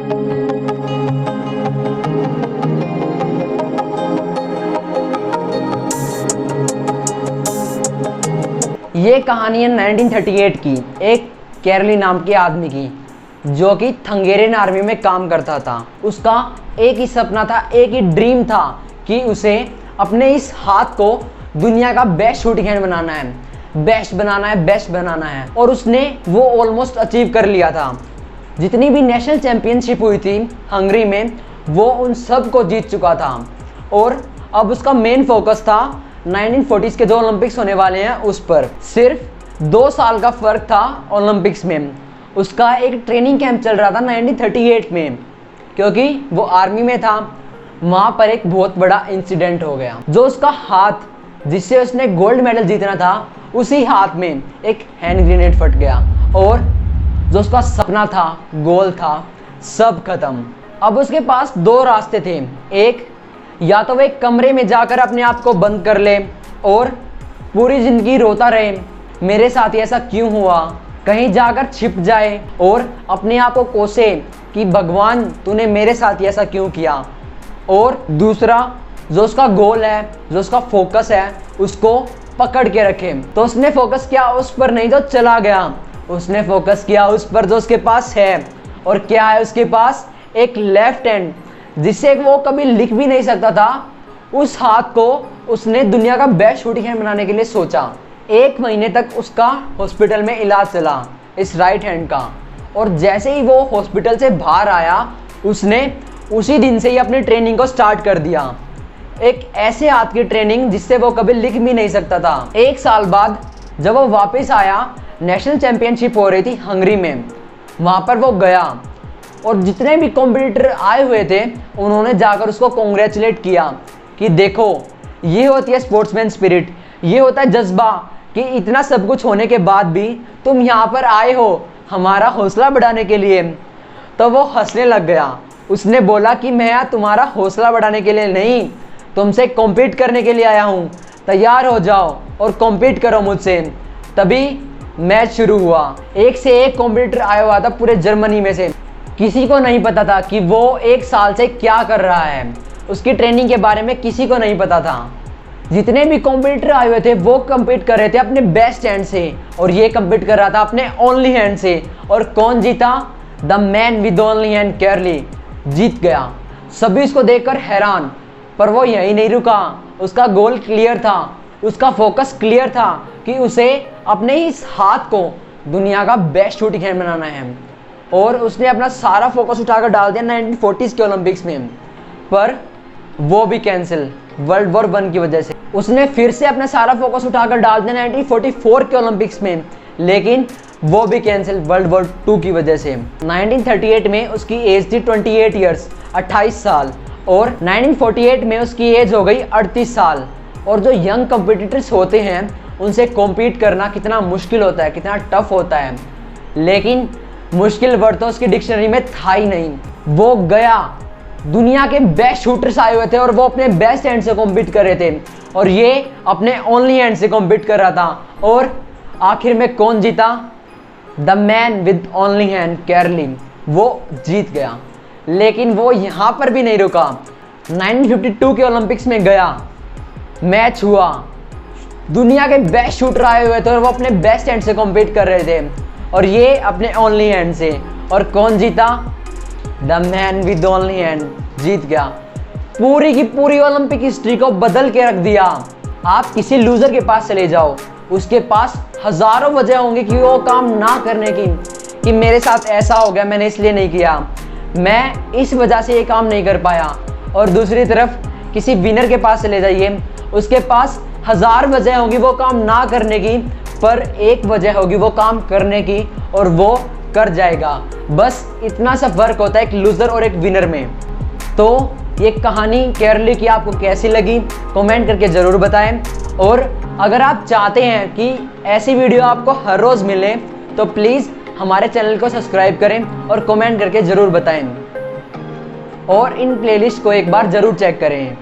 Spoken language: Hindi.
ये कहानी है 1938 की, एक कैरली नाम के आदमी की, जो कि हंगेरियन आर्मी में काम करता था। उसका एक ही सपना था, एक ही ड्रीम था कि उसे अपने इस हाथ को दुनिया का बेस्ट शूटिंग हैंड बनाना है, बेस्ट बनाना है, बेस्ट बनाना है। और उसने वो ऑलमोस्ट अचीव कर लिया था। जितनी भी नेशनल चैंपियनशिप हुई थी हंगरी में, वो उन सब को जीत चुका था। और अब उसका मेन फोकस था 1940s के जो ओलंपिक्स होने वाले हैं उस पर। सिर्फ 2 साल का फ़र्क था ओलंपिक्स में। उसका एक ट्रेनिंग कैंप चल रहा था 1938 में, क्योंकि वो आर्मी में था। वहाँ पर एक बहुत बड़ा इंसिडेंट हो गया। जो उसका हाथ जिससे उसने गोल्ड मेडल जीतना था, उसी हाथ में एक हैंड ग्रेनेड फट गया और जो उसका सपना था, गोल था, सब खत्म। अब उसके पास 2 रास्ते थे। एक, या तो वो एक कमरे में जाकर अपने आप को बंद कर ले और पूरी ज़िंदगी रोता रहे, मेरे साथ ऐसा क्यों हुआ, कहीं जाकर छिप जाए और अपने आप को कोसे कि भगवान तूने मेरे साथ ऐसा क्यों किया। और दूसरा, जो उसका गोल है, जो उसका फोकस है, उसको पकड़ के रखे। तो उसने फोकस किया उस पर नहीं जो चला गया, उसने फोकस किया उस पर जो उसके पास है। और क्या है उसके पास? एक लेफ्ट हैंड, जिससे वो कभी लिख भी नहीं सकता था। उस हाथ को उसने दुनिया का बेस्ट शूटिंग हैंड बनाने के लिए सोचा। 1 महीने तक उसका हॉस्पिटल में इलाज चला इस राइट हैंड का। और जैसे ही वो हॉस्पिटल से बाहर आया, उसने उसी दिन से ही अपनी ट्रेनिंग को स्टार्ट कर दिया। एक ऐसे हाथ की ट्रेनिंग जिससे वो कभी लिख भी नहीं सकता था। 1 साल बाद जब वो वापस आया, नेशनल चैंपियनशिप हो रही थी हंगरी में, वहाँ पर वो गया और जितने भी कॉम्पिटिटर आए हुए थे, उन्होंने जाकर उसको कॉन्ग्रेचुलेट किया कि देखो, ये होती है स्पोर्ट्समैन स्पिरिट, ये होता है जज्बा कि इतना सब कुछ होने के बाद भी तुम यहाँ पर आए हो हमारा हौसला बढ़ाने के लिए। तो वो हंसने लग गया। उसने बोला कि मैं यहाँ तुम्हारा हौसला बढ़ाने के लिए नहीं, तुमसे कॉम्पीट करने के लिए आया हूँ, तैयार हो जाओ और कॉम्पीट करो मुझसे। तभी मैच शुरू हुआ। एक से एक कॉम्पिटिटर आया हुआ था पूरे जर्मनी में से। किसी को नहीं पता था कि वो 1 साल से क्या कर रहा है, उसकी ट्रेनिंग के बारे में किसी को नहीं पता था। जितने भी कॉम्पिटिटर आए हुए थे वो कम्पीट कर रहे थे अपने बेस्ट हैंड से, और ये कम्पीट कर रहा था अपने ओनली हैंड से। और कौन जीता? The man with only hand, कैरली जीत गया। सभी इसको देखकर हैरान। पर वो यही नहीं रुका, उसका गोल क्लियर था, उसका फोकस क्लियर था कि उसे अपने इस हाथ को दुनिया का बेस्ट शूटिंग हैंड बनाना है। और उसने अपना सारा फोकस उठाकर डाल दिया 1940s के ओलंपिक्स में। पर वो भी कैंसिल वर्ल्ड वॉर 1 की वजह से। उसने फिर से अपना सारा फोकस उठाकर डाल दिया 1944 के ओलंपिक्स में, लेकिन वो भी कैंसिल वर्ल्ड वॉर 2 की वजह से। 1938 में उसकी एज थी 28 ईयर्स, 28 साल। और 1948 में उसकी एज हो गई 38 साल। और जो यंग कॉम्पिटिटर्स होते हैं, उनसे कॉम्पीट करना कितना मुश्किल होता है, कितना टफ होता है। लेकिन मुश्किल वर्ड तो उसकी डिक्शनरी में था ही नहीं। वो गया, दुनिया के बेस्ट शूटर्स आए हुए थे और वो अपने बेस्ट हैंड से कॉम्पीट कर रहे थे, और ये अपने ओनली हैंड से कॉम्पीट कर रहा था। और आखिर में कौन जीता? The man with only hand, कैरली, वो जीत गया। लेकिन वो यहाँ पर भी नहीं रुका। 1952 के ओलंपिक्स में गया, मैच हुआ, दुनिया के बेस्ट शूटर आए हुए थे और वो अपने बेस्ट हैंड से कॉम्पीट कर रहे थे, और ये अपने ओनली हैंड से। और कौन जीता? The man with only hand जीत गया। पूरी की पूरी ओलंपिक हिस्ट्री को बदल के रख दिया। आप किसी लूजर के पास चले जाओ, उसके पास हजारों वजह होंगी कि वो काम ना करने की, कि मेरे साथ ऐसा हो गया, मैंने इसलिए नहीं किया, मैं इस वजह से ये काम नहीं कर पाया। और दूसरी तरफ किसी विनर के पास चले जाइए, उसके पास 1000 वजह होगी वो काम ना करने की, पर एक वजह होगी वो काम करने की, और वो कर जाएगा। बस इतना सा फर्क होता है एक लूजर और एक विनर में। तो ये कहानी कैरली की आपको कैसी लगी, कमेंट करके ज़रूर बताएं। और अगर आप चाहते हैं कि ऐसी वीडियो आपको हर रोज़ मिले, तो प्लीज़ हमारे चैनल को सब्सक्राइब करें और कमेंट करके ज़रूर बताएं। और इन प्लेलिस्ट को एक बार ज़रूर चेक करें।